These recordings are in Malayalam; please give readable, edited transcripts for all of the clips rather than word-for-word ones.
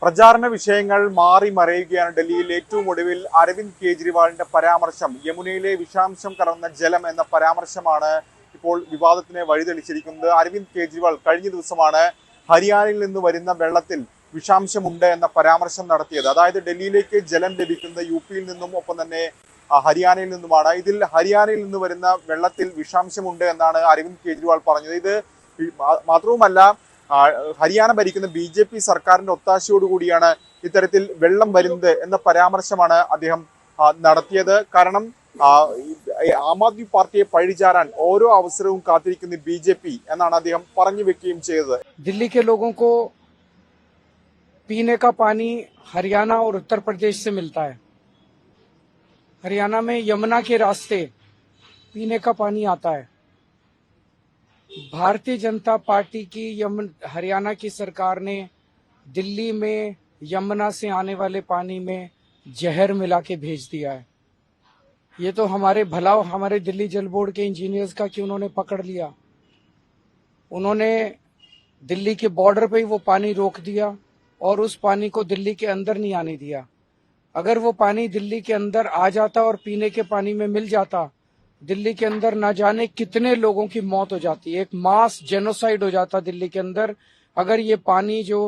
പ്രചാരണ വിഷയങ്ങൾ മാറി മറയുകയാണ്. ഡൽഹിയിൽ ഏറ്റവും ഒടുവിൽ അരവിന്ദ് കെജ്രിവാളിന്റെ പരാമർശം, യമുനയിലെ വിഷാംശം കലർന്ന ജലം എന്ന പരാമർശമാണ് ഇപ്പോൾ വിവാദത്തിന് വഴിതെളിച്ചിരിക്കുന്നത്. അരവിന്ദ് കെജ്രിവാൾ കഴിഞ്ഞ ദിവസമാണ് ഹരിയാനയിൽ നിന്ന് വരുന്ന വെള്ളത്തിൽ വിഷാംശമുണ്ട് എന്ന പരാമർശം നടത്തിയത്. അതായത് ഡൽഹിയിലേക്ക് ജലം ലഭിക്കുന്നത് യുപിയിൽ നിന്നും ഒപ്പം തന്നെ ഹരിയാനയിൽ നിന്നുമാണ്. ഇതിൽ ഹരിയാനയിൽ നിന്ന് വരുന്ന വെള്ളത്തിൽ വിഷാംശമുണ്ട് എന്നാണ് അരവിന്ദ് കെജ്രിവാൾ പറഞ്ഞത്. ഇത് മാത്രവുമല്ല, ഹരിയാന ഭരിക്കുന്ന BJP സർക്കാരിന്റെ ഒത്താശയോടുകൂടിയാണ് ഇത്തരത്തിൽ വെള്ളം വരുന്നത് എന്ന പരാമർശമാണ് അദ്ദേഹം നടത്തിയത്. കാരണം ആം ആദ്മി പാർട്ടിയെ പഴിചാരാൻ ഓരോ അവസരവും കാത്തിരിക്കുന്ന BJP എന്നാണ് അദ്ദേഹം പറഞ്ഞു വെക്കുകയും ചെയ്തത്. दिल्ली के लोगों को पीने का पानी हरियाणा और उत्तर प्रदेश से मिलता है। हरियाणा में यमुना के रास्ते पीने का पानी आता है। भारतीय जनता पार्टी की हरियाणा की सरकार ने दिल्ली में यमुना से आने वाले पानी में जहर मिला के भेज दिया है। ये तो हमारे भला हमारे दिल्ली जल बोर्ड के इंजीनियर्स का कि उन्होंने पकड़ लिया। उन्होंने दिल्ली के बॉर्डर पे ही वो पानी रोक दिया और उस पानी को दिल्ली के अंदर नहीं आने दिया। अगर वो पानी दिल्ली के अंदर आ जाता और पीने के पानी में मिल जाता, दिल्ली के अंदर न जाने कितने लोगों की मौत हो जाती, एक मास जेनोसाइड हो जाता दिल्ली के अंदर। अगर ये पानी जो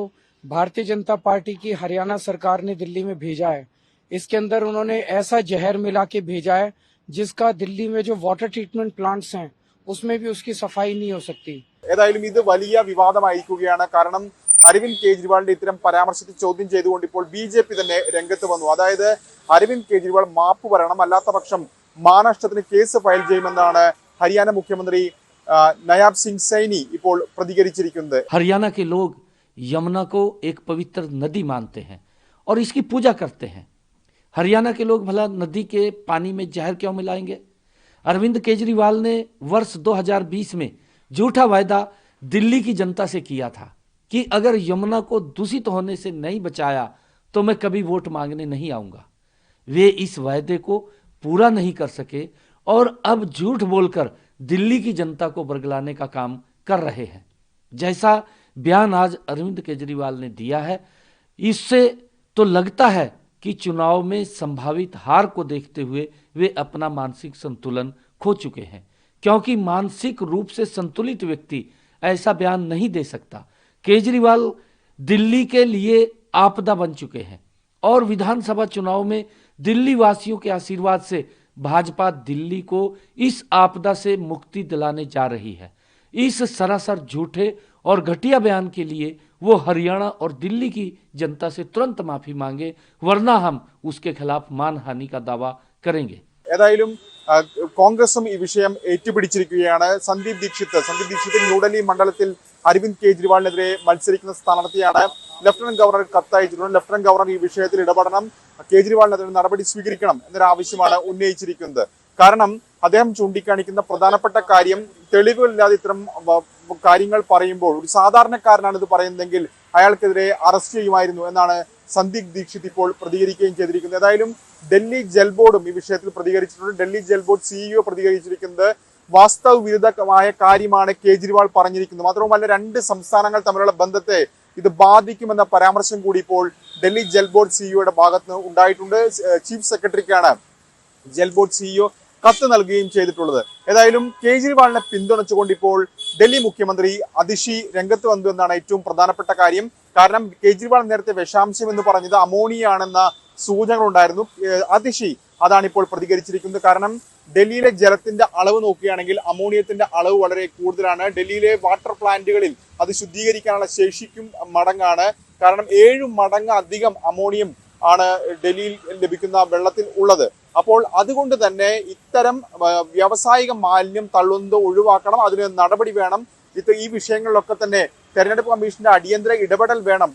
भारतीय जनता पार्टी की हरियाणा सरकार ने दिल्ली में भेजा है, इसके अंदर उन्होंने ऐसा जहर मिला के भेजा है जिसका दिल्ली में जो वाटर ट्रीटमेंट प्लांट्स हैं उसमें भी उसकी सफाई नहीं हो सकती। ഏതായാലും ഇത് വലിയ വിവാദമായിരിക്കുകയാണ്. കാരണം അരവിന്ദ് കെജ്രിവാളിന്റെ ഇത്തരം പരാമർശത്തെ ചോദ്യം ചെയ്തുകൊണ്ട് ഇപ്പോൾ BJP തന്നെ രംഗത്ത് വന്നു. അതായത് അരവിന്ദ് കെജ്രിവാൾ മാപ്പ് പറയണം, അല്ലാത്ത പക്ഷം മാനനഷ്ടത്തിന് കേസ് ഫയൽ ചെയ്യുമെന്നാണ് ഹരിയാന മുഖ്യമന്ത്രി നയാബ് സിംഗ് സൈനി ഇപ്പോൾ പ്രതികരിച്ചിരിക്കുന്നത്. हरियाणा के लोग यमुना को एक पवित्र नदी मानते हैं और इसकी पूजा करते हैं। हरियाणा के लोग भला नदी के पानी में जहर क्यों मिलाएंगे? अरविंद केजरीवाल ने वर्ष 2020 में झूठा वायदा दिल्ली की जनता से किया था कि अगर यमुना को दूषित होने से नहीं बचाया तो मैं कभी वोट मांगने नहीं आऊंगा। वे इस वायदे को पूरा नहीं कर सके और अब झूठ बोलकर दिल्ली की जनता को बरगलाने का काम कर रहे हैं। जैसा बयान आज अरविंद केजरीवाल ने दिया है, इससे तो लगता है कि चुनाव में संभावित हार को देखते हुए वे अपना मानसिक संतुलन खो चुके हैं, क्योंकि मानसिक रूप से संतुलित व्यक्ति ऐसा बयान नहीं दे सकता। केजरीवाल दिल्ली के लिए आपदा बन चुके हैं और विधानसभा चुनाव में दिल्ली वासियों के आशीर्वाद से भाजपा दिल्ली को इस आपदा से मुक्ति दिलाने जा रही है। इस सरासर झूठे और घटिया बयान के लिए वो हरियाणा और दिल्ली की जनता से तुरंत माफी मांगे, वरना हम उसके खिलाफ मानहानि का दावा करेंगे। ഏതായാലും കോൺഗ്രസും ഈ വിഷയം ഏറ്റുപിടിച്ചിരിക്കുകയാണ്. സന്ദീപ് ദീക്ഷിത് ന്യൂഡൽഹി മണ്ഡലത്തിൽ അരവിന്ദ് കെജ്രിവാളിനെതിരെ മത്സരിക്കുന്ന സ്ഥാനാർത്ഥിയാണ്. ലഫ്റ്റനന്റ് ഗവർണർ കത്തയച്ചിട്ടുണ്ട്. ലഫ്റ്റനന്റ് ഗവർണർ ഈ വിഷയത്തിൽ ഇടപെടണം, കേജ്രിവാളിനെതിരെ നടപടി സ്വീകരിക്കണം എന്നൊരു ആവശ്യമാണ് ഉന്നയിച്ചിരിക്കുന്നത്. കാരണം അദ്ദേഹം ചൂണ്ടിക്കാണിക്കുന്ന പ്രധാനപ്പെട്ട കാര്യം, തെളിവുകളില്ലാതെ ഇത്തരം കാര്യങ്ങൾ പറയുമ്പോൾ ഒരു സാധാരണക്കാരനാണ് ഇത് പറയുന്നതെങ്കിൽ അയാൾക്കെതിരെ അറസ്റ്റ് ചെയ്യുമായിരുന്നു എന്നാണ് സന്ദീപ് ദീക്ഷിത് ഇപ്പോൾ പ്രതികരിക്കുകയും ചെയ്തിരിക്കുന്നത്. ഏതായാലും ഡൽഹി ജൽ ബോർഡും ഈ വിഷയത്തിൽ പ്രതികരിച്ചിട്ടുണ്ട്. ഡൽഹി ജൽ ബോർഡ് CEO പ്രതികരിച്ചിരിക്കുന്നത് വാസ്തവ വിരുദ്ധമായ കാര്യമാണ് കേജ്രിവാൾ പറഞ്ഞിരിക്കുന്നത്. മാത്രവുമല്ല, രണ്ട് സംസ്ഥാനങ്ങൾ തമ്മിലുള്ള ബന്ധത്തെ ഇത് ബാധിക്കുമെന്ന പരാമർശം കൂടി ഇപ്പോൾ ഡൽഹി ജൽ ബോർഡ് CEOയുടെ ഭാഗത്ത് നിന്ന് ഉണ്ടായിട്ടുണ്ട്. ചീഫ് സെക്രട്ടറിക്കാണ് ജൽ ബോർഡ് CEO കത്ത് നൽകുകയും ചെയ്തിട്ടുള്ളത്. ഏതായാലും കേജ്രിവാളിനെ പിന്തുണച്ചുകൊണ്ട് ഇപ്പോൾ ഡൽഹി മുഖ്യമന്ത്രി അതിഷി രംഗത്ത് വന്നു എന്നാണ് ഏറ്റവും പ്രധാനപ്പെട്ട കാര്യം. കാരണം കേജ്രിവാൾ നേരത്തെ വിഷാംശം എന്ന് പറഞ്ഞത് അമോണിയാണെന്ന സൂചനകൾ ഉണ്ടായിരുന്നു. അതിഷി അതാണ് ഇപ്പോൾ പ്രതികരിച്ചിരിക്കുന്നത്. കാരണം ഡൽഹിയിലെ ജലത്തിന്റെ അളവ് നോക്കുകയാണെങ്കിൽ അമോണിയത്തിന്റെ അളവ് വളരെ കൂടുതലാണ്. ഡൽഹിയിലെ വാട്ടർ പ്ലാന്റുകളിൽ അത് ശുദ്ധീകരിക്കാനുള്ള ശേഷിക്കും മടങ്ങാണ്. കാരണം 7 മടങ്ങ് അധികം അമോണിയം ആണ് ഡൽഹിയിൽ ലഭിക്കുന്ന വെള്ളത്തിൽ ഉള്ളത്. അപ്പോൾ അതുകൊണ്ട് തന്നെ ഇത്തരം വ്യാവസായിക മാലിന്യം തള്ളുന്നത് ഒഴിവാക്കണം, അതിന് നടപടി വേണം. ഈ വിഷയങ്ങളിലൊക്കെ തന്നെ തെരഞ്ഞെടുപ്പ് കമ്മീഷന്റെ അടിയന്തര ഇടപെടൽ വേണം.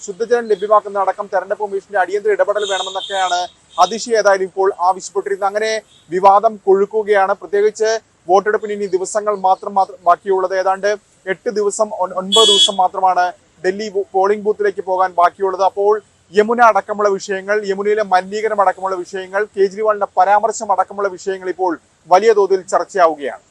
ശുദ്ധജലം ലഭ്യമാക്കുന്നതടക്കം തെരഞ്ഞെടുപ്പ് കമ്മീഷന്റെ അടിയന്തര ഇടപെടൽ വേണമെന്നൊക്കെയാണ് അതിഷി ഏതായാലും ഇപ്പോൾ ആവശ്യപ്പെട്ടിരുന്നത്. അങ്ങനെ വിവാദം കൊഴുക്കുകയാണ്. പ്രത്യേകിച്ച് വോട്ടെടുപ്പിന് ഇനി ദിവസങ്ങൾ മാത്രം ബാക്കിയുള്ളത്. ഏതാണ്ട് 8 ദിവസം 9 ദിവസം മാത്രമാണ് ഡൽഹി പോളിംഗ് ബൂത്തിലേക്ക് പോകാൻ ബാക്കിയുള്ളത്. അപ്പോൾ യമുന അടക്കമുള്ള വിഷയങ്ങൾ, യമുനയിലെ മലിനീകരണം അടക്കമുള്ള വിഷയങ്ങൾ, കേജ്രിവാളിന്റെ പരാമർശം അടക്കമുള്ള വിഷയങ്ങൾ ഇപ്പോൾ വലിയ തോതിൽ ചർച്ചയാവുകയാണ്.